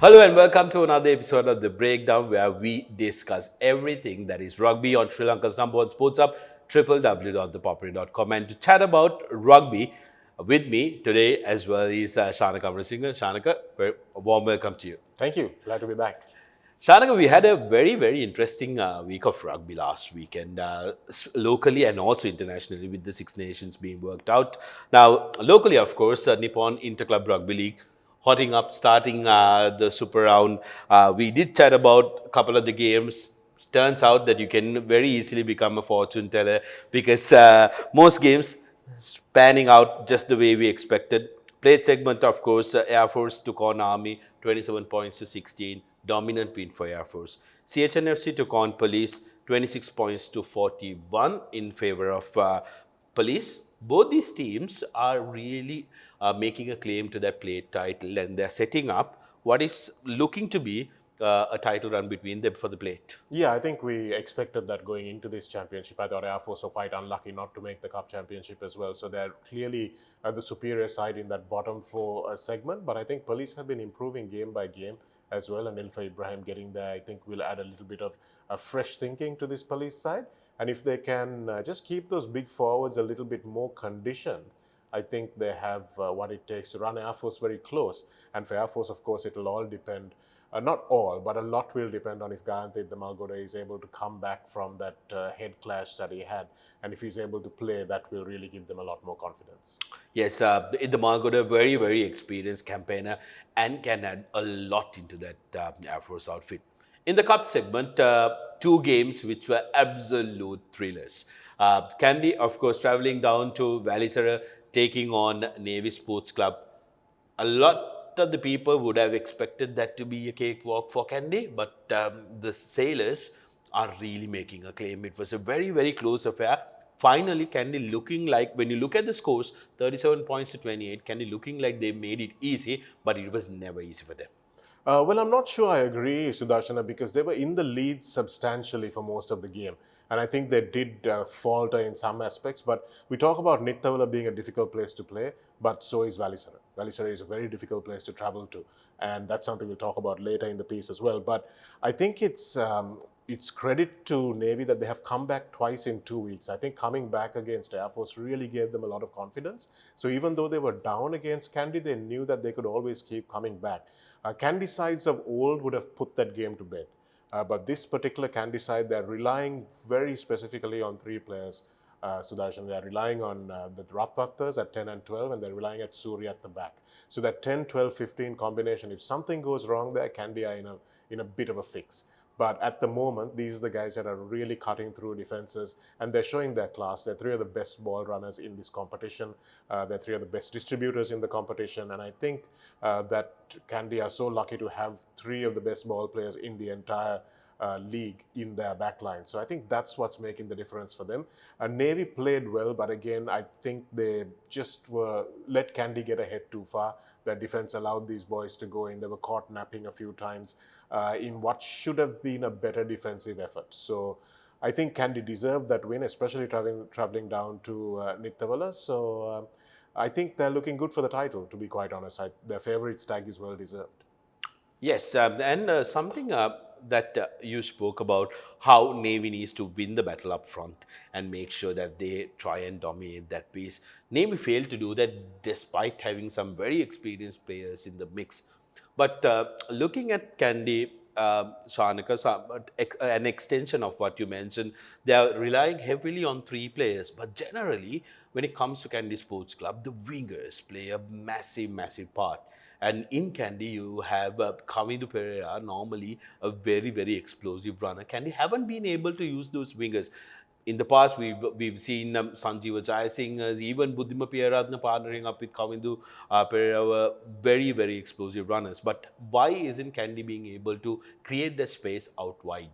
Hello and welcome to another episode of The Breakdown where we discuss everything that is rugby on Sri Lanka's number one sports hub, www.thepapare.com. And to chat about rugby with me today as well is Shanaka Amarasinghe. Shanaka, a warm welcome to you. Thank you. Glad to be back. Shanaka, we had a very interesting week of rugby last week, and locally and also internationally, with the Six Nations being worked out. Now, locally, of course, Nippon Interclub Rugby League hotting up, starting the Super Round. We did chat about a couple of the games. Turns out that you can very easily become a fortune teller because most games panning out just the way we expected. Plate segment, of course, Air Force took on Army 27 points to 16, dominant win for Air Force. CHNFC took on Police 26 points to 41 in favor of Police. Both these teams are really making a claim to their plate title, and they're setting up what is looking to be a title run between them for the plate. Yeah, I think we expected that going into this championship. I thought Air Force were quite unlucky not to make the Cup championship as well. So they're clearly the superior side in that bottom four segment. But I think Police have been improving game by game as well. And Ilfa Ibrahim getting there, I think, will add a little bit of fresh thinking to this Police side. And if they can just keep those big forwards a little bit more conditioned, I think they have what it takes to run Air Force very close. And for Air Force, of course, it will all depend. Not all, but a lot will depend on if Gayanthe Damalgoda is able to come back from that head clash that he had. And if he's able to play, that will really give them a lot more confidence. Yes, Damalgoda, very experienced campaigner and can add a lot into that Air Force outfit. In the Cup segment, two games which were absolute thrillers. Kandy, of course, travelling down to Valisara, taking on Navy Sports Club. A lot of the people would have expected that to be a cakewalk for Kandy, but the sailors are really making a claim. It was a very close affair. Finally, Kandy looking like, when you look at the scores, 37 points to 28, Kandy looking like they made it easy, but it was never easy for them. Well, I'm not sure I agree, Sudarshana, because they were in the lead substantially for most of the game. And I think they did falter in some aspects. But we talk about Nittawala being a difficult place to play, but so is Valisara. Valisara is a very difficult place to travel to. And that's something we'll talk about later in the piece as well. But I think it's credit to Navy that they have come back twice in 2 weeks. I think coming back against Air Force really gave them a lot of confidence. So even though they were down against Kandy, they knew that they could always keep coming back. Kandy sides of old would have put that game to bed. But this particular Kandy side, they're relying very specifically on three players. Sudarshan, they're relying on the Ratwathas at 10 and 12, and they're relying at Suri at the back. So that 10, 12, 15 combination, if something goes wrong there, Kandy are in a bit of a fix. But at the moment, these are the guys that are really cutting through defenses, and they're showing their class. They're three of the best ball runners in this competition. They're three of the best distributors in the competition. And I think that Kandy are so lucky to have three of the best ball players in the entire league in their backline. So I think that's what's making the difference for them. Navy played well, but again, I think they just let Kandy get ahead too far. Their defense allowed these boys to go in. They were caught napping a few times in what should have been a better defensive effort. So I think Kandy deserved that win, especially traveling down to Nittawala. So I think they're looking good for the title, to be quite honest. Their favourite tag is well deserved. Yes, and something that you spoke about, how Navy needs to win the battle up front and make sure that they try and dominate that piece. Navy failed to do that despite having some very experienced players in the mix. But looking at Kandy, Shanaka, an extension of what you mentioned, they are relying heavily on three players. But generally, when it comes to Kandy Sports Club, the wingers play a massive part. And in Kandy, you have Kavindu Pereira, normally a very explosive runner. Kandy haven't been able to use those wingers. In the past, we've seen Sanjeeva Jayasinghe, even Buddhima Piyaratna partnering up with Kavindu Pereira were very explosive runners. But why isn't Kandy being able to create that space out wide?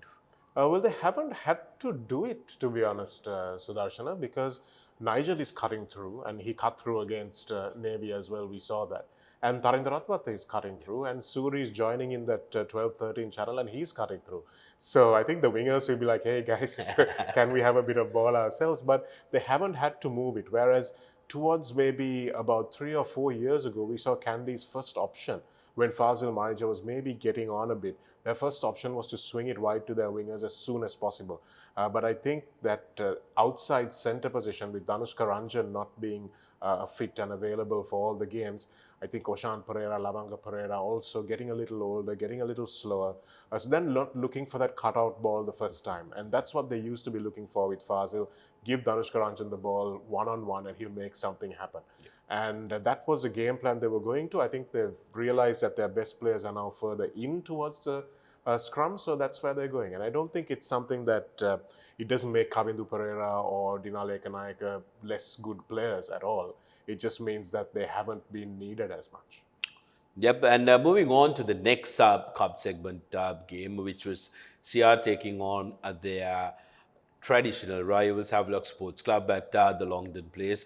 Well, they haven't had to do it, to be honest, Sudarshana, because Nigel is cutting through, and he cut through against Navy as well. We saw that. And Tarinder Ratwatha is cutting through, and Suri is joining in that 12-13 channel, and he's cutting through. So I think the wingers will be like, hey guys, can we have a bit of ball ourselves? But they haven't had to move it. Whereas towards maybe about 3 or 4 years ago, we saw Kandy's first option when Fazil Marija was maybe getting on a bit, their first option was to swing it wide to their wingers as soon as possible. But I think that outside centre position, with Danushka Ranjan not being fit and available for all the games, I think Oshan Pereira, Lavanga Pereira also getting a little older, getting a little slower. So then not looking for that cutout ball the first time. And that's what they used to be looking for with Fazil. Give Danushka Ranjan the ball one-on-one and he'll make something happen. And that was the game plan they were going to. I think they've realized that their best players are now further in towards the scrum, so that's where they're going. And I don't think it's something that it doesn't make Kavindu Pereira or Dinale Kanayaka less good players at all. It just means that they haven't been needed as much. Yep, and moving on to the next cup segment game, which was CR taking on their traditional rivals, Havelock Sports Club at the Longdon Place.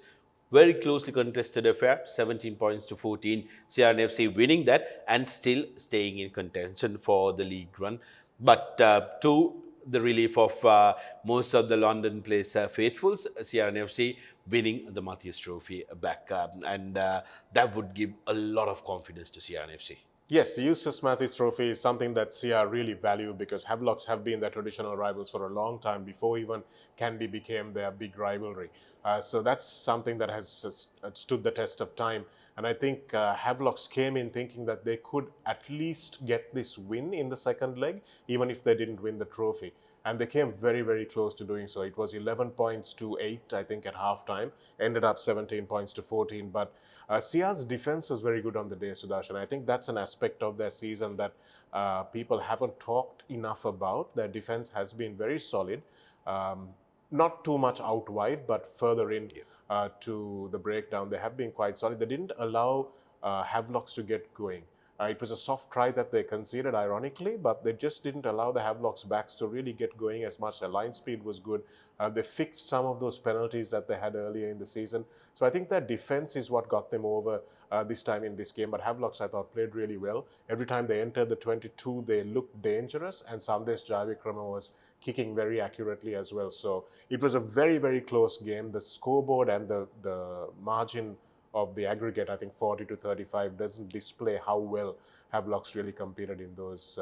Very closely contested affair, 17 points to 14. CRNFC winning that and still staying in contention for the league run. But to the relief of most of the London Place faithfuls, CRNFC winning the Mathias Trophy back. And that would give a lot of confidence to CRNFC. Yes, the Eustace Matthews Trophy is something that CR really value because Havelocks have been their traditional rivals for a long time before even Candy became their big rivalry. So that's something that has stood the test of time. And I think Havelocks came in thinking that they could at least get this win in the second leg, even if they didn't win the trophy. And they came very, very close to doing so. It was 11 points to 8, I think, at halftime. Ended up 17 points to 14. But CR's defense was very good on the day, Sudarshan. I think that's an aspect of their season that people haven't talked enough about. Their defense has been very solid. Not too much out wide, but further in to the breakdown, they have been quite solid. They didn't allow Havelocks to get going. It was a soft try that they conceded, ironically, but they just didn't allow the Havelocks backs to really get going as much. Their line speed was good. They fixed some of those penalties that they had earlier in the season. So I think their defense is what got them over this time in this game. But Havelocks, I thought, played really well. Every time they entered the 22, they looked dangerous, and Sandesh Jayavikrama was kicking very accurately as well. So it was a very, very close game. The scoreboard and the margin of the aggregate, I think 40 to 35, doesn't display how well Havelocks really competed in those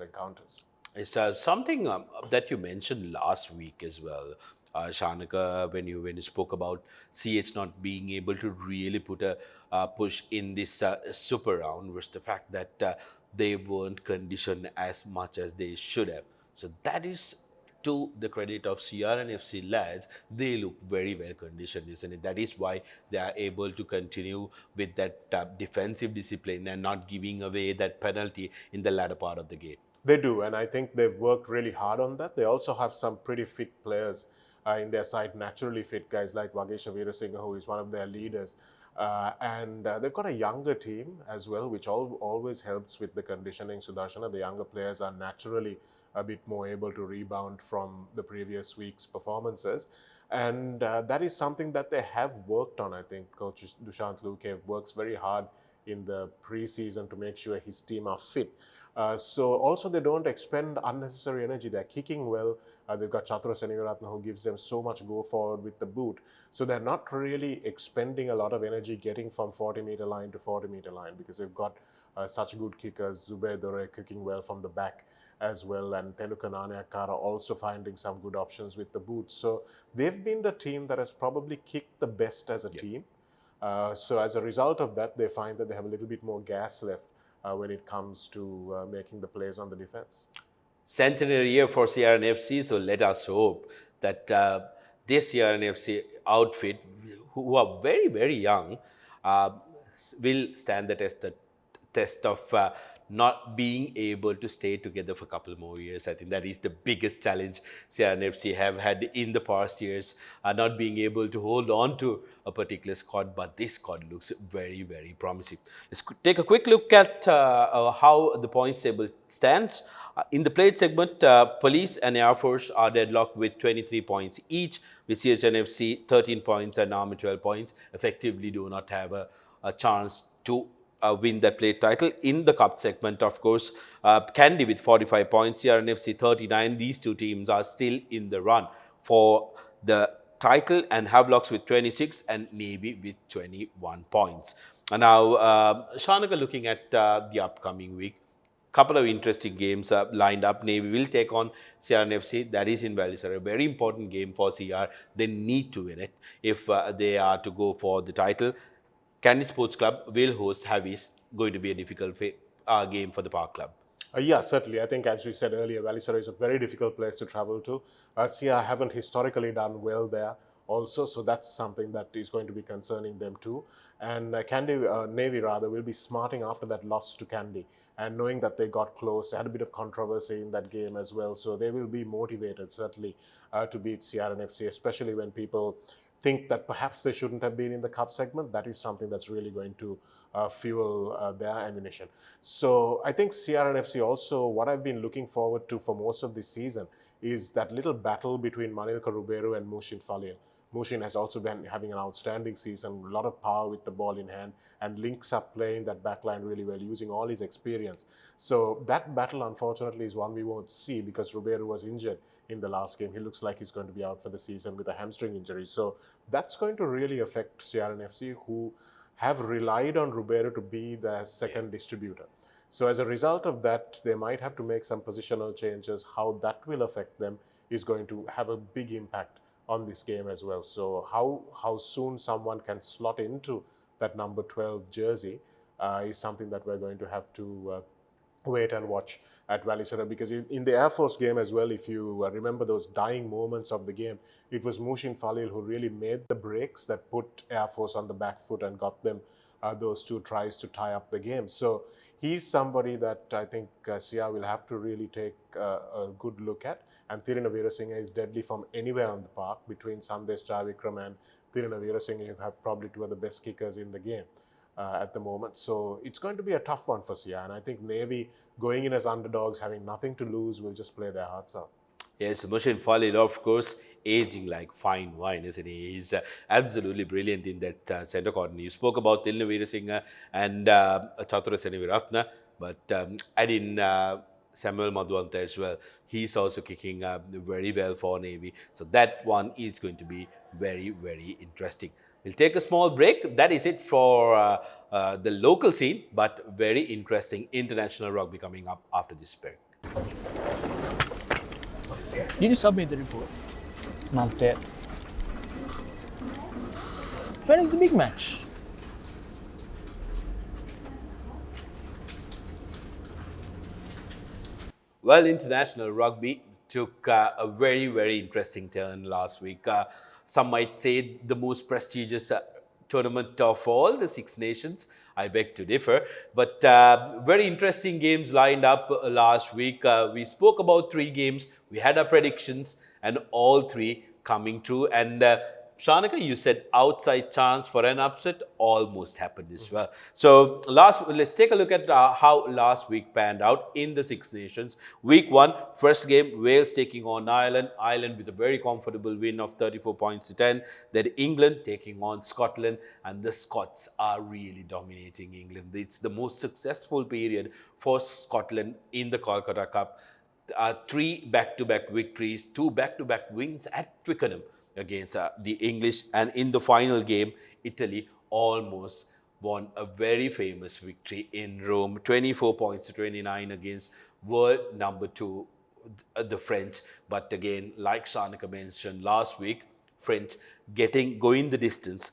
encounters. It's something that you mentioned last week as well, Shanaka, when you spoke about CH not being able to really put a push in this super round, was the fact that they weren't conditioned as much as they should have. So that is to the credit of CR and FC lads. They look very well conditioned, isn't it? That is why they are able to continue with that defensive discipline and not giving away that penalty in the latter part of the game. They do, and I think they've worked really hard on that. They also have some pretty fit players in their side, naturally fit guys like Vagesha Veerasinghe, who is one of their leaders. And they've got a younger team as well, which always helps with the conditioning. Sudarshana, the younger players are naturally a bit more able to rebound from the previous week's performances. And that is something that they have worked on. I think Coach Dushant Luke works very hard in the preseason to make sure his team are fit. So also they don't expend unnecessary energy. They're kicking well. They've got Chatura Senigaratna who gives them so much go forward with the boot. So they're not really expending a lot of energy getting from 40-meter line to 40-meter line because they've got such good kickers. Zubair Dore kicking well from the back as well, and Tenuka Nanayakkara also finding some good options with the boots. So they've been the team that has probably kicked the best as a team. So as a result of that, they find that they have a little bit more gas left when it comes to making the plays on the defense. Centenary year for CRNFC, so let us hope that this CRNFC outfit, who are very, very young, will stand the test of not being able to stay together for a couple more years. I think that is the biggest challenge CRNFC have had in the past years, not being able to hold on to a particular squad, but this squad looks very, very promising. Let's take a quick look at how the points table stands. In the plate segment, Police and Air Force are deadlocked with 23 points each, with CHNFC 13 points and Army 12 points, effectively do not have a chance to win that plate title. In the cup segment, of course, Kandy with 45 points, CRNFC 39. These two teams are still in the run for the title, and Havelocks with 26 and Navy with 21 points. Now, Shanaka, looking at the upcoming week, couple of interesting games lined up. Navy will take on CRN FC. That is in Valisar. A very important game for CR. They need to win it if they are to go for the title. Candy Sports Club will host Havis. Going to be a difficult game for the Park Club. Yeah, certainly. I think, as we said earlier, Valisara is a very difficult place to travel to. Sia haven't historically done well there also, so that's something that is going to be concerning them too. And Navy rather will be smarting after that loss to Candy, and knowing that they got close. They had a bit of controversy in that game as well, so they will be motivated certainly to beat CRN FC, especially when people think that perhaps they shouldn't have been in the cup segment. That is something that's really going to fuel their ammunition. So I think CRNFC also, what I've been looking forward to for most of this season is that little battle between Manilka Ruberu and Mushin Falil. Mushin has also been having an outstanding season, a lot of power with the ball in hand, and links up playing that backline really well, using all his experience. So that battle, unfortunately, is one we won't see because Ruberu was injured in the last game. He looks like he's going to be out for the season with a hamstring injury. So that's going to really affect CRNFC, who have relied on Ruberu to be the second distributor. So as a result of that, they might have to make some positional changes. How that will affect them is going to have a big impact on this game as well. So how soon someone can slot into that number 12 jersey is something that we're going to have to wait and watch at Valisara, because in the Air Force game as well, if you remember those dying moments of the game, it was Mushin Falil who really made the breaks that put Air Force on the back foot and got them those two tries to tie up the game. So he's somebody that I think Sia will have to really take a good look at. And Thirina Veerasinghe is deadly from anywhere on the park. Between Sandesh Javikram and Thirina Veerasinghe, you have probably two of the best kickers in the game at the moment. So it's going to be a tough one for Sia. And I think Navy, going in as underdogs, having nothing to lose, will just play their hearts out. Yes, Mushin Falil, of course, aging like fine wine, isn't he? He's absolutely brilliant in that centre corner. You spoke about Thirina Veerasinghe and Chatura Seneviratne, but add in Samuel Madhuanta as well. He's also kicking very well for Navy. So that one is going to be very, very interesting. We'll take a small break. That is it for the local scene, but very interesting international rugby coming up after this break. Did you submit the report? Not yet. When is the big match? Well, international rugby took a very, very interesting turn last week. Some might say the most prestigious tournament of all the Six Nations. I beg to differ. But very interesting games lined up last week. We spoke about 3 games. We had our predictions, and all 3 coming true. And Shanaka, you said outside chance for an upset almost happened as well. So let's take a look at how last week panned out in the Six Nations. Week 1, first game, Wales taking on Ireland. Ireland with a very comfortable win of 34 points to 10. Then England taking on Scotland, and the Scots are really dominating England. It's the most successful period for Scotland in the Kolkata Cup. 3 back-to-back victories, 2 back-to-back wins at Twickenham against the English, and in the final game, Italy almost won a very famous victory in Rome, 24 points to 29 against world number 2, the French. But again, like Shanaka mentioned last week, French going the distance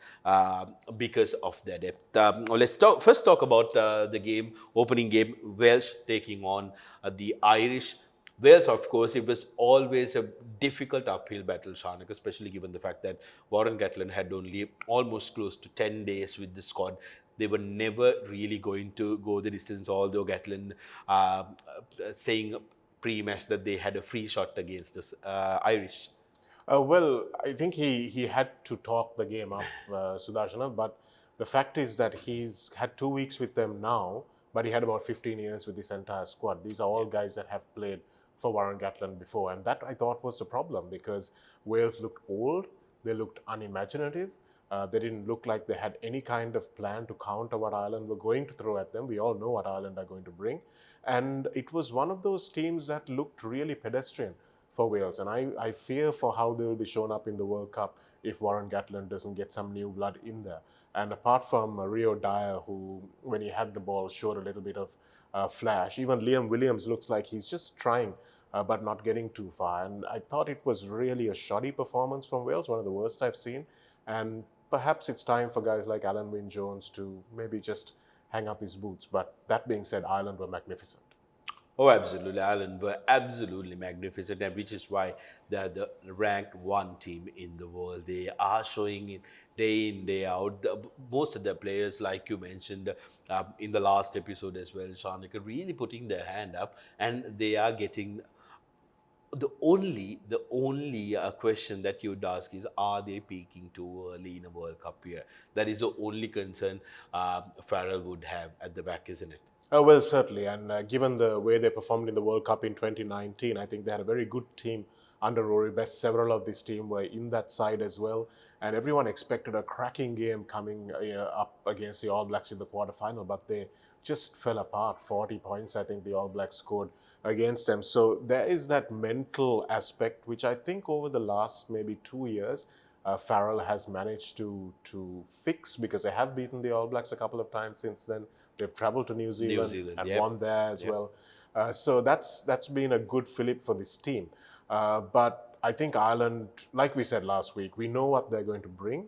because of their depth. Let's first talk about the opening game, Welsh taking on the Irish. Wales, of course, it was always a difficult uphill battle, Shanaka, especially given the fact that Warren Gatland had only almost close to 10 days with the squad. They were never really going to go the distance, although Gatland saying pre-match that they had a free shot against the Irish. Well, I think he had to talk the game up, Sudarshana, but the fact is that he's had 2 weeks with them now, but he had about 15 years with this entire squad. These are all guys that have played for Warren Gatland before, and that I thought was the problem, because Wales looked old, they looked unimaginative, they didn't look like they had any kind of plan to counter what Ireland were going to throw at them. We all know what Ireland are going to bring, and it was one of those teams that looked really pedestrian for Wales. And I fear for how they will be shown up in the World Cup if Warren Gatland doesn't get some new blood in there. And apart from Rio Dyer, who, when he had the ball, showed a little bit of flash, even Liam Williams looks like he's just trying, but not getting too far. And I thought it was really a shoddy performance from Wales, one of the worst I've seen. And perhaps it's time for guys like Alan Wynne-Jones to maybe just hang up his boots. But that being said, Ireland were magnificent. Oh, absolutely. Ireland were absolutely magnificent, and which is why they're the ranked one team in the world. They are showing it day in, day out. Most of the players, like you mentioned in the last episode as well, Shanaka, really putting their hand up, and they are getting. The only question that you would ask is, are they peaking too early in a World Cup year? That is the only concern Farrell would have at the back, isn't it? Well, certainly. And given the way they performed in the World Cup in 2019, I think they had a very good team under Rory Best. Several of this team were in that side as well. And everyone expected a cracking game coming up against the All Blacks in the quarterfinal, but they just fell apart. 40 points, I think the All Blacks scored against them. So there is that mental aspect, which I think over the last maybe 2 years, Farrell has managed to fix, because they have beaten the All Blacks a couple of times since then. They've travelled to New Zealand and yep. won there as well. So that's been a good fillip for this team. But I think Ireland, like we said last week, we know what they're going to bring,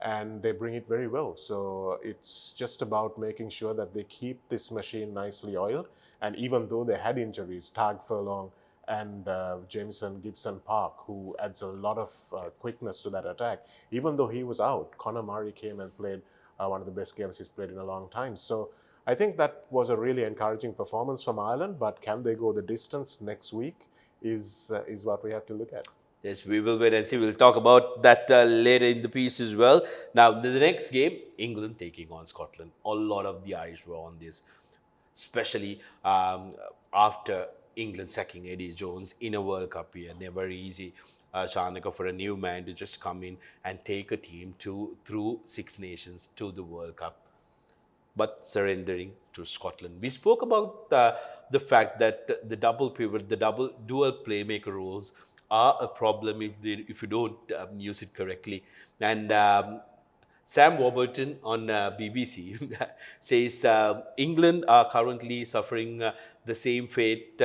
and they bring it very well. So it's just about making sure that they keep this machine nicely oiled. And even though they had injuries, Tag Furlong and Jameson Gibson-Park, who adds a lot of quickness to that attack. Even though he was out, Conor Murray came and played one of the best games he's played in a long time. So I think that was a really encouraging performance from Ireland, but can they go the distance next week is what we have to look at. Yes, we will wait and see. We'll talk about that later in the piece as well. Now, the next game, England taking on Scotland. A lot of the eyes were on this, especially after England sacking Eddie Jones in a World Cup year. Never easy, Shanaka, for a new man to just come in and take a team through Six Nations to the World Cup, but surrendering to Scotland. We spoke about the fact that the double pivot, the dual playmaker roles are a problem if you don't use it correctly. And Sam Warburton on BBC says England are currently suffering the same fate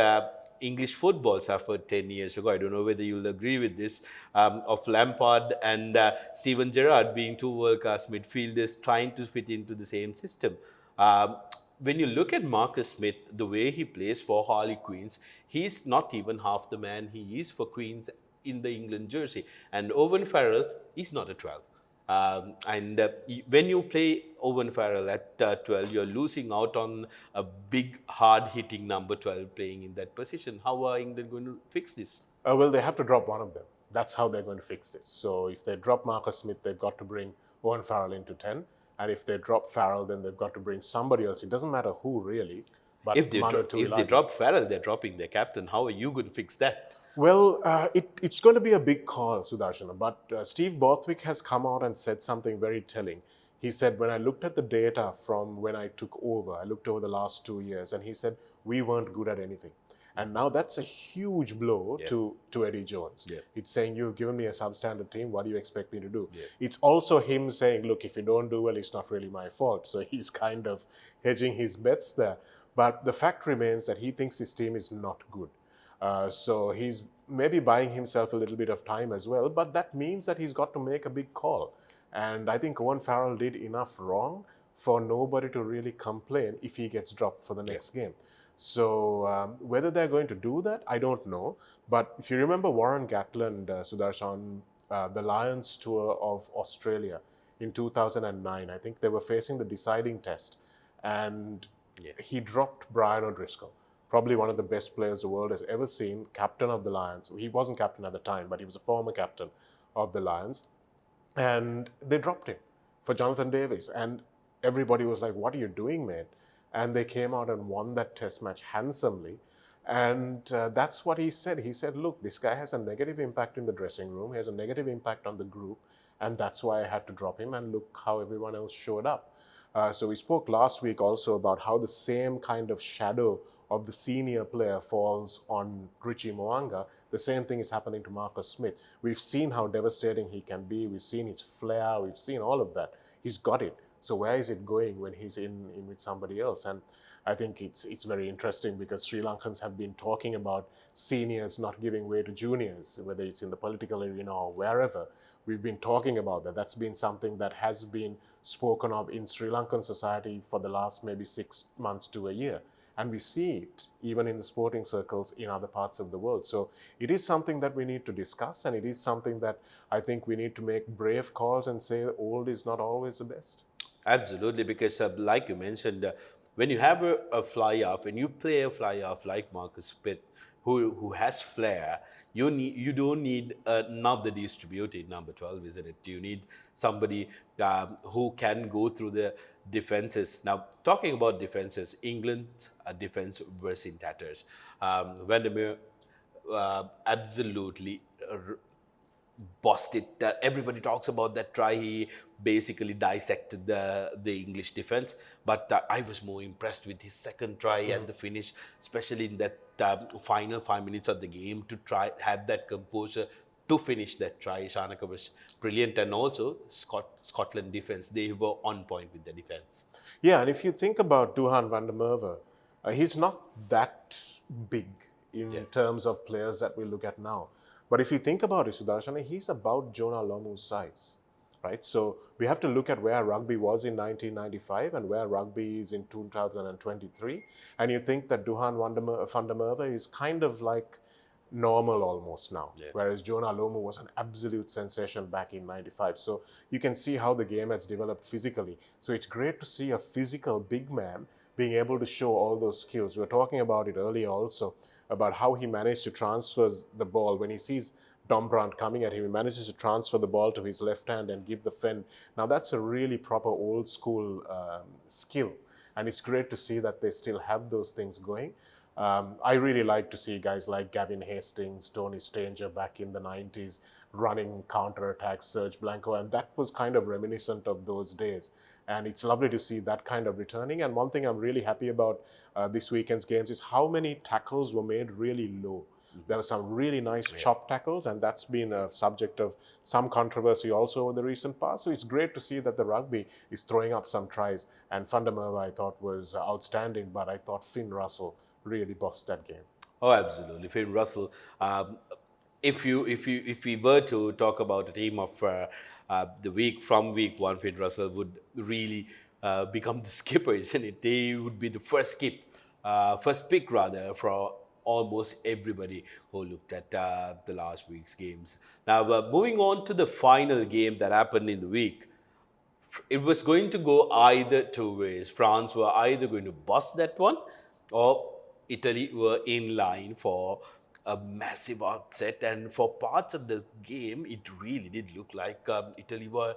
English football suffered 10 years ago. I don't know whether you'll agree with this, of Lampard and Steven Gerrard being two world-class midfielders trying to fit into the same system. When you look at Marcus Smith, the way he plays for Harlequins, he's not even half the man he is for Queens in the England jersey. And Owen Farrell is not a 12. When you play Owen Farrell at 12, you're losing out on a big, hard-hitting number 12 playing in that position. How are England going to fix this? Well, they have to drop one of them. That's how they're going to fix this. So if they drop Marcus Smith, they've got to bring Owen Farrell into 10. And if they drop Farrell, then they've got to bring somebody else. It doesn't matter who, really. But if they drop Farrell, they're dropping their captain. How are you going to fix that? Well, it's going to be a big call, Sudarshana. But Steve Borthwick has come out and said something very telling. He said, when I looked at the data from when I took over, I looked over the last 2 years, and he said, we weren't good at anything. And now that's a huge blow to Eddie Jones. Yeah. It's saying, you've given me a substandard team, what do you expect me to do? Yeah. It's also him saying, look, if you don't do well, it's not really my fault. So he's kind of hedging his bets there. But the fact remains that he thinks his team is not good. So he's maybe buying himself a little bit of time as well, but that means that he's got to make a big call. And I think Owen Farrell did enough wrong for nobody to really complain if he gets dropped for the next game. So whether they're going to do that, I don't know. But if you remember Warren Gatland, Sudarshan, the Lions tour of Australia in 2009, I think they were facing the deciding test. And he dropped Brian O'Driscoll, probably one of the best players the world has ever seen, captain of the Lions. He wasn't captain at the time, but he was a former captain of the Lions. And they dropped him for Jonathan Davies. And everybody was like, what are you doing, mate? And they came out and won that test match handsomely. And that's what he said. He said, look, this guy has a negative impact in the dressing room. He has a negative impact on the group. And that's why I had to drop him. And look how everyone else showed up. So we spoke last week also about how the same kind of shadow of the senior player falls on Richie Mo'unga The same thing is happening to Marcus Smith. We've seen how devastating he can be. We've seen his flair. We've seen all of that. He's got it. So where is it going when he's in with somebody else? And I think it's very interesting because Sri Lankans have been talking about seniors not giving way to juniors, whether it's in the political arena or wherever. We've been talking about that. That's been something that has been spoken of in Sri Lankan society for the last maybe 6 months to a year. And we see it even in the sporting circles in other parts of the world. So it is something that we need to discuss, and it is something that I think we need to make brave calls and say old is not always the best. Absolutely, because like you mentioned, when you have a fly-off, and you play a fly-off like Marcus Pitt, who has flair, you don't need another distributor in number 12, isn't it? You need somebody who can go through the defenses. Now, talking about defenses, England's defense was in tatters. Vandermeer absolutely bossed it. Everybody talks about that try. He basically dissected the English defense. But I was more impressed with his second try and the finish, especially in that final 5 minutes of the game, to try have that composure to finish that try. Shanaka was brilliant, and also Scotland defense, they were on point with the defense. Yeah, and if you think about Duhan van der Merwe, he's not that big in terms of players that we look at now. But if you think about it, Sudarshana, he's about Jonah Lomu's size, right? So we have to look at where rugby was in 1995 and where rugby is in 2023. And you think that Duhan van der Merwe is kind of like normal almost now, whereas Jonah Lomu was an absolute sensation back in 95. So you can see how the game has developed physically. So it's great to see a physical big man being able to show all those skills. We were talking about it earlier also, about how he managed to transfer the ball. When he sees Dombrandt coming at him, he manages to transfer the ball to his left hand and give the fend. Now that's a really proper old school skill. And it's great to see that they still have those things going. I really like to see guys like Gavin Hastings, Tony Stanger back in the 90s running counter-attacks, Serge Blanco, and that was kind of reminiscent of those days. And it's lovely to see that kind of returning. And one thing I'm really happy about this weekend's games is how many tackles were made really low. There were some really nice chop tackles, and that's been a subject of some controversy also over the recent past. So it's great to see that the rugby is throwing up some tries. And Van der Merwe, I thought, was outstanding, but I thought Finn Russell really bossed that game. Oh, absolutely. Finn Russell. If we were to talk about a team of the week from week one, Finn Russell would really become the skipper, isn't it? He would be the first pick rather, for almost everybody who looked at the last week's games. Now, moving on to the final game that happened in the week, it was going to go either two ways. France were either going to bust that one, or Italy were in line for a massive upset. And for parts of the game, it really did look like Italy were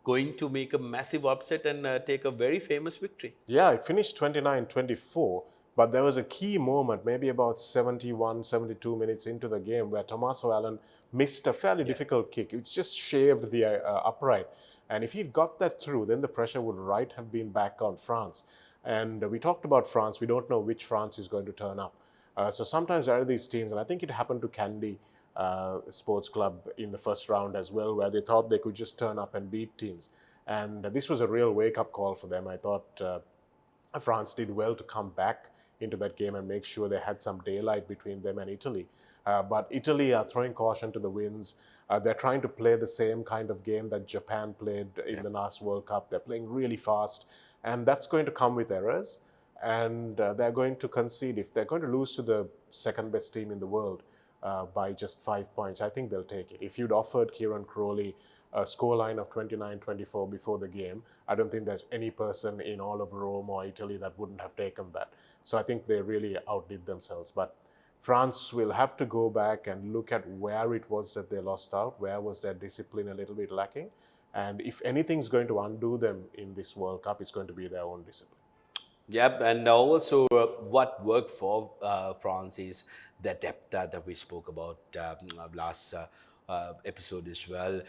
going to make a massive upset and take a very famous victory. Yeah, it finished 29-24, but there was a key moment, maybe about 71, 72 minutes into the game, where Tommaso Allen missed a fairly difficult kick. It just shaved the upright. And if he'd got that through, then the pressure would have been back on France. And we talked about France. We don't know which France is going to turn up. So sometimes there are these teams, and I think it happened to Kandy Sports Club in the first round as well, where they thought they could just turn up and beat teams. And this was a real wake-up call for them. I thought France did well to come back into that game and make sure they had some daylight between them and Italy. But Italy are throwing caution to the winds. They're trying to play the same kind of game that Japan played in the last World Cup. They're playing really fast, and that's going to come with errors. And they're going to concede. If they're going to lose to the second best team in the world by just 5 points, I think they'll take it. If you'd offered Kieran Crowley a scoreline of 29-24 before the game, I don't think there's any person in all of Rome or Italy that wouldn't have taken that. So I think they really outdid themselves. But France will have to go back and look at where it was that they lost out, where was their discipline a little bit lacking. And if anything's going to undo them in this World Cup, it's going to be their own discipline. Yep, and also what worked for France is the depth that we spoke about last episode as well.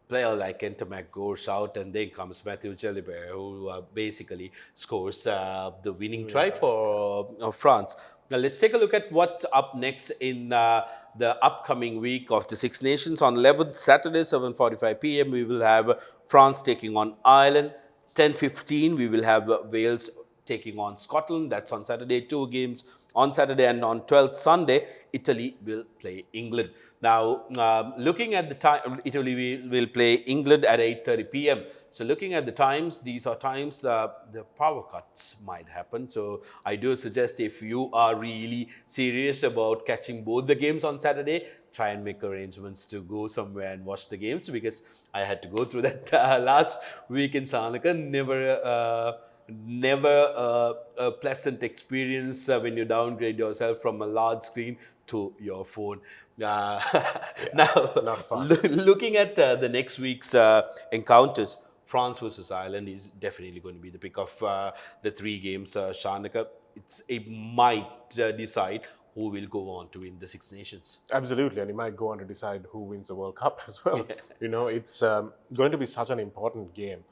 player like Entermac goes out, and then comes Matthew Jalibert, who basically scores the winning try for France. Now, let's take a look at what's up next in the upcoming week of the Six Nations. On 11th Saturday, 7:45 p.m., we will have France taking on Ireland. 10:15, we will have Wales taking on Scotland. That's on Saturday. Two games on Saturday, and on 12th Sunday, Italy will play England. Now, looking at the time, Italy will play England at 8:30 p.m. So, looking at the times, these are times the power cuts might happen. So, I do suggest if you are really serious about catching both the games on Saturday, try and make arrangements to go somewhere and watch the games, because I had to go through that last week in Shanaka. Never a pleasant experience when you downgrade yourself from a large screen to your phone. Now, not fun. looking at the next week's encounters, France versus Ireland is definitely going to be the pick of the three games. Shanaka, it might decide who will go on to win the Six Nations. Absolutely, and he might go on to decide who wins the World Cup as well. You know, it's going to be such an important game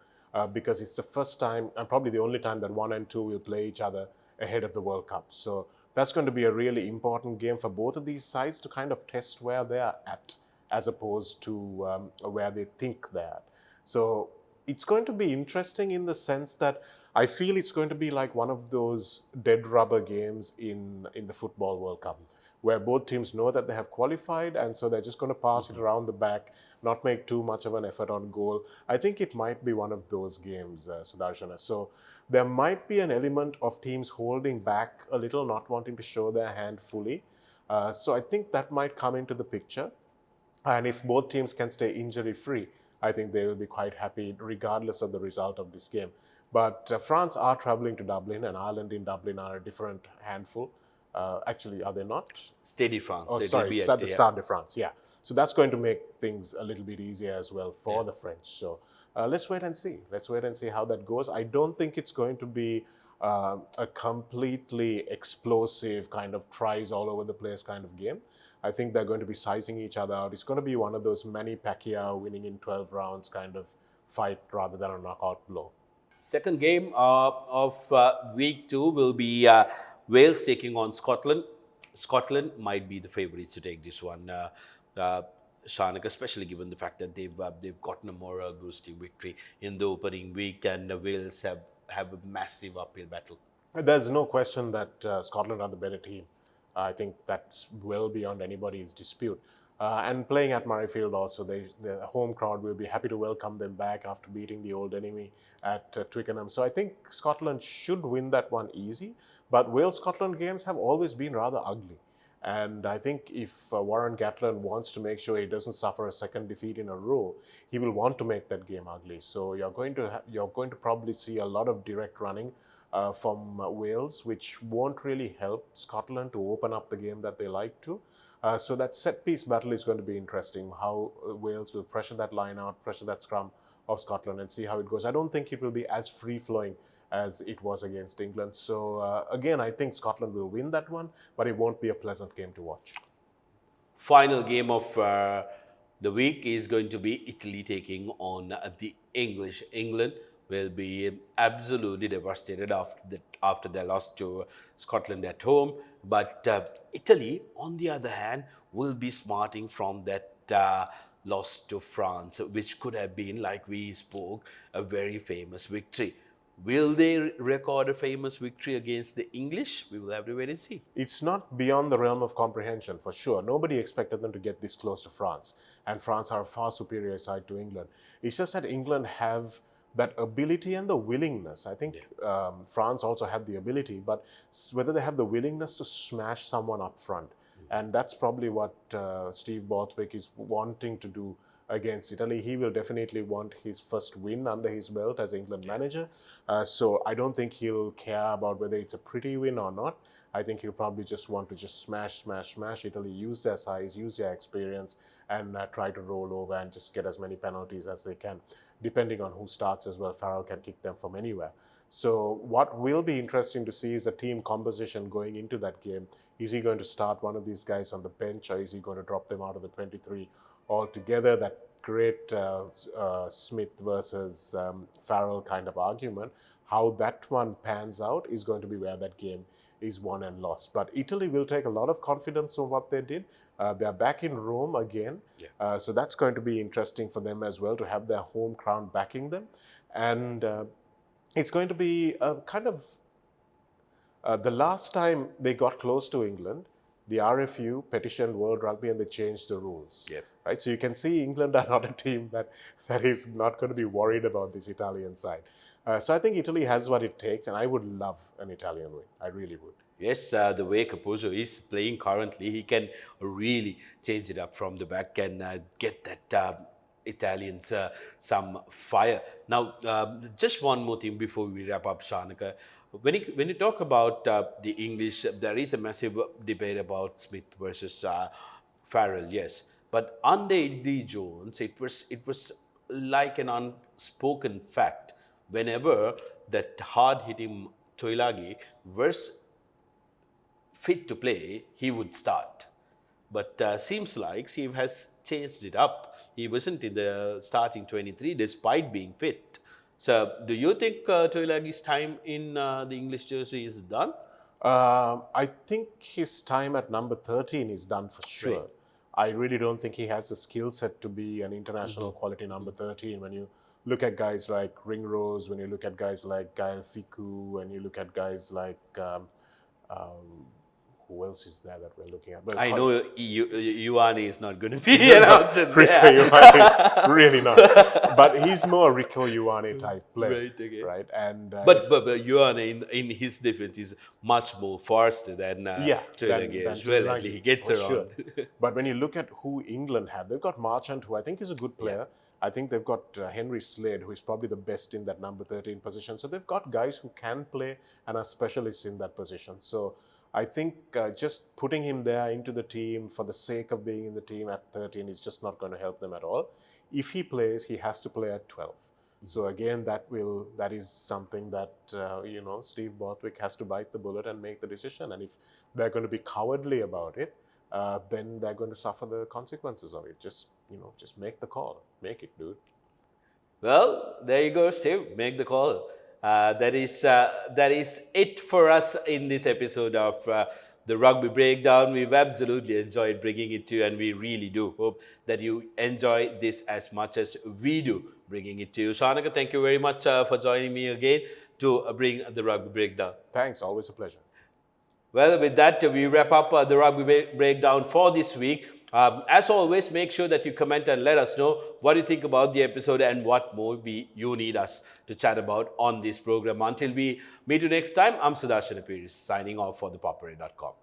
because it's the first time and probably the only time that 1 and 2 will play each other ahead of the World Cup. So that's going to be a really important game for both of these sides to kind of test where they are at, as opposed to where they think they're at. So it's going to be interesting in the sense that I feel it's going to be like one of those dead rubber games in the Football World Cup, where both teams know that they have qualified, and so they're just going to pass it around the back, not make too much of an effort on goal. I think it might be one of those games, Sudarshana. So there might be an element of teams holding back a little, not wanting to show their hand fully. So I think that might come into the picture. And if both teams can stay injury-free, I think they will be quite happy regardless of the result of this game. But France are traveling to Dublin, and Ireland in Dublin are a different handful. Actually, are they not? Stade de France. Oh, It will sorry, be the Stade de France, yeah. So that's going to make things a little bit easier as well for the French. So let's wait and see. Let's wait and see how that goes. I don't think it's going to be a completely explosive kind of tries all over the place kind of game. I think they're going to be sizing each other out. It's going to be one of those Manny Pacquiao winning in 12 rounds kind of fight rather than a knockout blow. Second game of week 2 will be Wales taking on Scotland. Scotland might be the favourites to take this one, Shanaka, especially given the fact that they've gotten a moral boosting victory in the opening week, and Wales have a massive uphill battle. There's no question that Scotland are the better team. I think that's well beyond anybody's dispute. And playing at Murrayfield also, the home crowd will be happy to welcome them back after beating the old enemy at Twickenham. So I think Scotland should win that one easy. But Wales-Scotland games have always been rather ugly. And I think if Warren Gatland wants to make sure he doesn't suffer a second defeat in a row, he will want to make that game ugly. So you're going to probably see a lot of direct running from Wales, which won't really help Scotland to open up the game that they like to. So that set-piece battle is going to be interesting, how Wales will pressure that line out, pressure that scrum of Scotland, and see how it goes. I don't think it will be as free-flowing as it was against England. So again, I think Scotland will win that one, but it won't be a pleasant game to watch. Final game of the week is going to be Italy taking on the English. England will be absolutely devastated after their loss to Scotland at home. But Italy, on the other hand, will be smarting from that loss to France, which could have been, like we spoke, a very famous victory. Will they record a famous victory against the English? We will have to wait and see. It's not beyond the realm of comprehension, for sure. Nobody expected them to get this close to France. And France are a far superior side to England. It's just that England have that ability and the willingness. I think France also have the ability, but whether they have the willingness to smash someone up front. And that's probably what Steve Borthwick is wanting to do against Italy. He will definitely want his first win under his belt as England manager. So I don't think he'll care about whether it's a pretty win or not. I think he'll probably just want to just smash Italy, use their size, use their experience, and try to roll over and just get as many penalties as they can. Depending on who starts as well, Farrell can kick them from anywhere. So what will be interesting to see is the team composition going into that game. Is he going to start one of these guys on the bench, or is he going to drop them out of the 23 altogether? That great Smith versus Farrell kind of argument. How that one pans out is going to be where that game is won and lost. But Italy will take a lot of confidence on what they did. They're back in Rome again. So that's going to be interesting for them as well, to have their home crown backing them. And it's going to be kind of the last time they got close to England, the RFU petitioned World Rugby and they changed the rules. Yep. Right? So you can see England are not a team that is not going to be worried about this Italian side. So I think Italy has what it takes, and I would love an Italian win. I really would. Yes, the way Capozzo is playing currently, he can really change it up from the back and get that Italians some fire. Now, just one more thing before we wrap up, Shanaka. When you talk about the English, there is a massive debate about Smith versus Farrell, yes. But under Eddie Jones, it was like an unspoken fact. Whenever that hard-hitting Toilagi was fit to play, he would start. But seems like Steve has changed it up. He wasn't in the starting 23 despite being fit. So do you think Toilagi's time in the English jersey is done? I think his time at number 13 is done for sure. Right. I really don't think he has the skill set to be an international quality number 13. When you look at guys like Ringrose, when you look at guys like Gael Fickou, when you look at guys like who else is there that we're looking at? Well, I know Ioane is not going to be announced there. Rico Ioane is really not. But he's more a Rico Ioane type player. Right, okay. Right? And, But Ioane in his defense is much more faster than Toilagi as well. Toilagi, He gets for around. sure. But when you look at who England have, they've got Marchant, who I think is a good player. I think they've got Henry Slade, who is probably the best in that number 13 position. So they've got guys who can play and are specialists in that position. So I think just putting him there into the team for the sake of being in the team at 13 is just not going to help them at all. If he plays, he has to play at 12. So again, that is something that Steve Borthwick has to bite the bullet and make the decision. And if they're going to be cowardly about it, then they're going to suffer the consequences of it. Just make the call. Make it, dude. Well, there you go, Steve. Make the call. That is it for us in this episode of the Rugby Breakdown. We've absolutely enjoyed bringing it to you, and we really do hope that you enjoy this as much as we do bringing it to you. Shanaka, thank you very much for joining me again to bring the Rugby Breakdown. Thanks. Always a pleasure. Well, with that, we wrap up the Rugby Breakdown for this week. As always, make sure that you comment and let us know what you think about the episode and what more you need us to chat about on this program. Until we meet you next time, I'm Sudarshana Peiris, signing off for the Papare.com.